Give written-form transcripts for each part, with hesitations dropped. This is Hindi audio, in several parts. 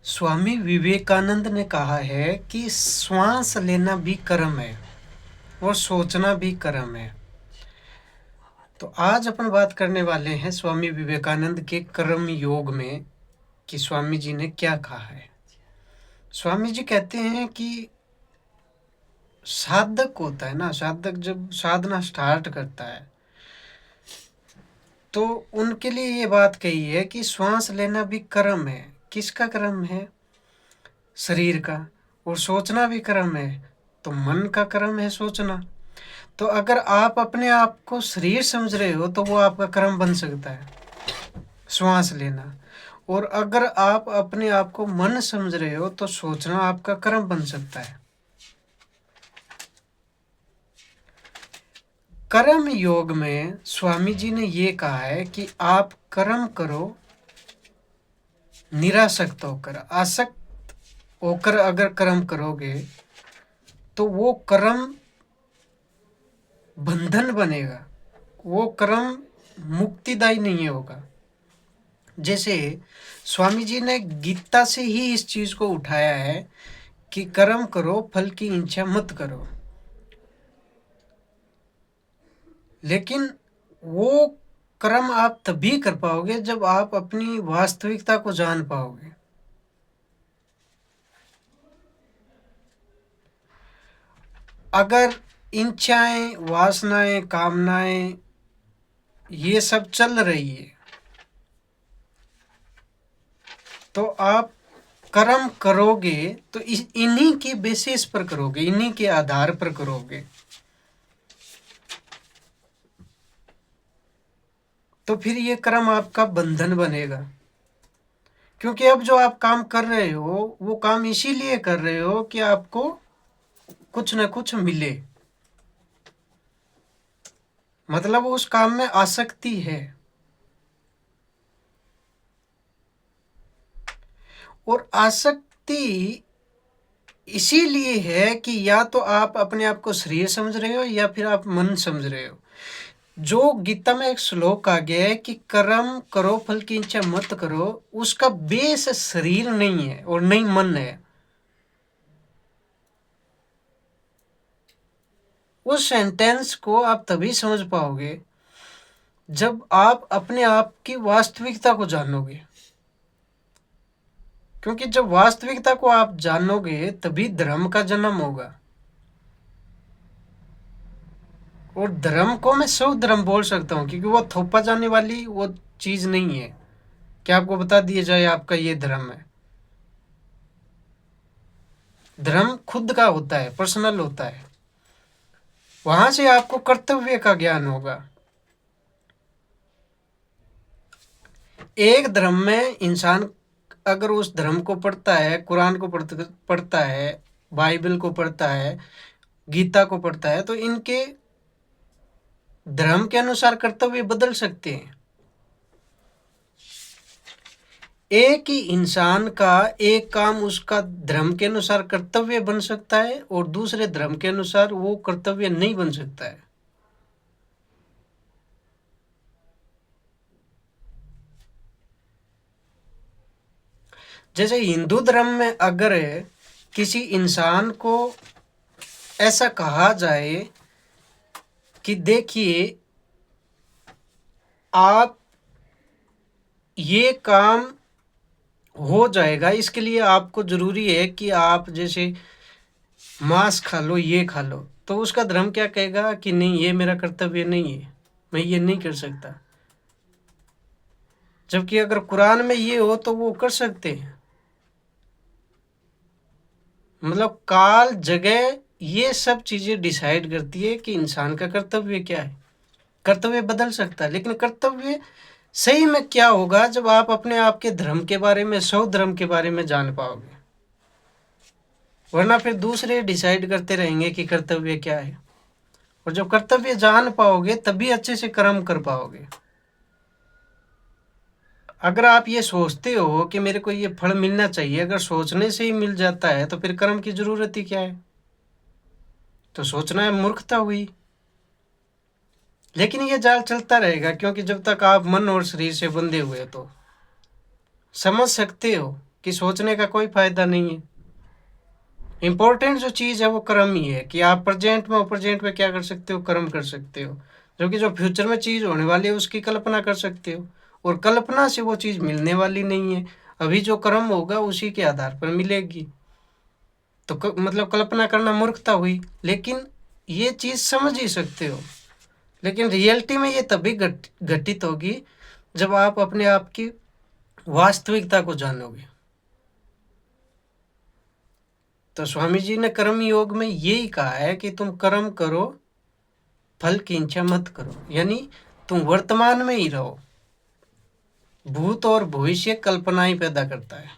स्वामी विवेकानंद ने कहा है कि श्वास लेना भी कर्म है और सोचना भी कर्म है। तो आज अपन बात करने वाले हैं स्वामी विवेकानंद के कर्म योग में कि स्वामी जी ने क्या कहा है। स्वामी जी कहते हैं कि साधक होता है ना, साधक जब साधना स्टार्ट करता है तो उनके लिए ये बात कही है कि श्वास लेना भी कर्म है। किसका कर्म है? शरीर का। और सोचना भी कर्म है, तो मन का कर्म है सोचना। तो अगर आप अपने आप को शरीर समझ रहे हो तो वो आपका कर्म बन सकता है, श्वास लेना। और अगर आप अपने आप को मन समझ रहे हो तो सोचना आपका कर्म बन सकता है। कर्म योग में स्वामी जी ने ये कहा है कि आप कर्म करो निरासक्त होकर। आसक्त होकर अगर कर्म करोगे तो वो कर्म बंधन बनेगा, वो कर्म मुक्तिदायी नहीं होगा। जैसे स्वामी जी ने गीता से ही इस चीज को उठाया है कि कर्म करो, फल की इच्छा मत करो। लेकिन वो कर्म आप तभी कर पाओगे जब आप अपनी वास्तविकता को जान पाओगे। अगर इच्छाएं, वासनाएं, कामनाएं ये सब चल रही है तो आप कर्म करोगे तो इन्हीं की बेसिस पर करोगे, इन्हीं के आधार पर करोगे। तो फिर ये कर्म आपका बंधन बनेगा। क्योंकि अब जो आप काम कर रहे हो वो काम इसीलिए कर रहे हो कि आपको कुछ न कुछ मिले, मतलब उस काम में आसक्ति है। और आसक्ति इसीलिए है कि या तो आप अपने आप को शरीर समझ रहे हो या फिर आप मन समझ रहे हो। जो गीता में एक श्लोक आ गया है कि कर्म करो फल की इच्छा मत करो, उसका बेस शरीर नहीं है और नहीं मन है। उस सेंटेंस को आप तभी समझ पाओगे जब आप अपने आप की वास्तविकता को जानोगे। क्योंकि जब वास्तविकता को आप जानोगे तभी धर्म का जन्म होगा। और धर्म को मैं शुभ धर्म बोल सकता हूँ क्योंकि वो थोपा जाने वाली वो चीज नहीं है कि आपको बता दिया जाए आपका ये धर्म है। धर्म खुद का होता है, पर्सनल होता है। वहां से आपको कर्तव्य का ज्ञान होगा। एक धर्म में इंसान अगर उस धर्म को पढ़ता है, कुरान को पढ़ता है, बाइबल को पढ़ता है, गीता को पढ़ता है, तो इनके धर्म के अनुसार कर्तव्य बदल सकते हैं। एक ही इंसान का एक काम उसका धर्म के अनुसार कर्तव्य बन सकता है और दूसरे धर्म के अनुसार वो कर्तव्य नहीं बन सकता है। जैसे हिंदू धर्म में अगर किसी इंसान को ऐसा कहा जाए कि देखिए आप ये काम हो जाएगा, इसके लिए आपको जरूरी है कि आप जैसे मांस खा लो, ये खा लो, तो उसका धर्म क्या कहेगा कि नहीं ये मेरा कर्तव्य नहीं है, मैं ये नहीं कर सकता। जबकि अगर कुरान में ये हो तो वो कर सकते हैं। मतलब काल, जगह, ये सब चीजें डिसाइड करती है कि इंसान का कर्तव्य क्या है। कर्तव्य बदल सकता है, लेकिन कर्तव्य सही में क्या होगा जब आप अपने आप के धर्म के बारे में, सौ धर्म के बारे में जान पाओगे। वरना फिर दूसरे डिसाइड करते रहेंगे कि कर्तव्य क्या है। और जब कर्तव्य जान पाओगे तभी अच्छे से कर्म कर पाओगे। अगर आप ये सोचते हो कि मेरे को ये फल मिलना चाहिए, अगर सोचने से ही मिल जाता है तो फिर कर्म की जरूरत ही क्या है? तो सोचना है मूर्खता हुई। लेकिन ये जाल चलता रहेगा क्योंकि जब तक आप मन और शरीर से बंधे हुए हो तो समझ सकते हो कि सोचने का कोई फायदा नहीं है। इम्पोर्टेंट जो चीज़ है वो कर्म ही है, कि आप प्रेजेंट में क्या कर सकते हो, कर्म कर सकते हो। जबकि जो फ्यूचर में चीज़ होने वाली है उसकी कल्पना कर सकते हो, और कल्पना से वो चीज़ मिलने वाली नहीं है। अभी जो कर्म होगा उसी के आधार पर मिलेगी। तो मतलब कल्पना करना मूर्खता हुई, लेकिन ये चीज़ समझ ही सकते हो। लेकिन रियलिटी में ये तभी घटित होगी जब आप अपने आप की वास्तविकता को जानोगे। तो स्वामी जी ने कर्म योग में यही कहा है कि तुम कर्म करो, फल की इच्छा मत करो, यानी तुम वर्तमान में ही रहो। भूत और भविष्य कल्पना ही पैदा करता है,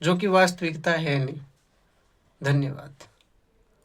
जो कि वास्तविकता है नहीं। धन्यवाद।